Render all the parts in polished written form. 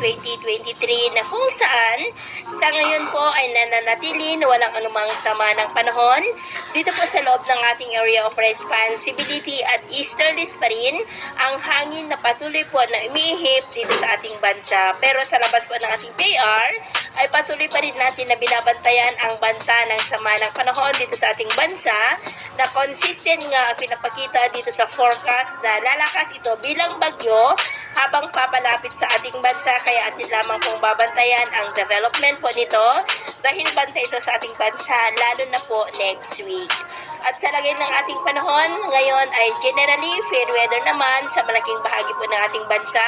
2023 na kung saan sa ngayon po ay nananatili na walang anumang sama ng panahon dito po sa loob ng ating area of responsibility at easterlies pa rin ang hangin na patuloy po na umihip dito sa ating bansa. Pero sa labas po ng ating PAR ay patuloy pa rin natin na binabantayan ang banta ng sama ng panahon dito sa ating bansa na consistent nga ang pinapakita dito sa forecast na lalakas ito bilang bagyo habang papalapit sa ating bansa, kaya atin lamang pong babantayan ang development po nito dahil bantay ito sa ating bansa lalo na po next week. At sa lagay ng ating panahon, ngayon ay generally fair weather naman sa malaking bahagi po ng ating bansa,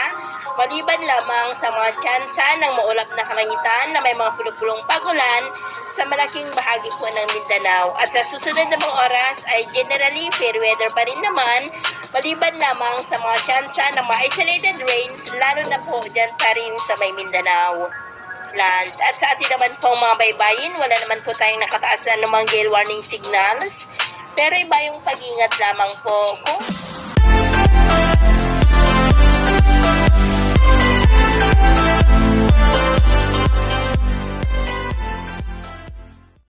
maliban lamang sa mga tsansa ng maulap na kalangitan na may mga pulupulong pagulan sa malaking bahagi po ng Mindanao. At sa susunod na mga oras ay generally fair weather pa rin naman, maliban lamang sa mga tsansa ng mga isolated rains, lalo na po dyan pa rin sa may Mindanao land. At sa atin naman pong mga baybayin, wala naman po tayong nakataas na namang gale warning signals, pero iba yung pag-ingat lamang po kung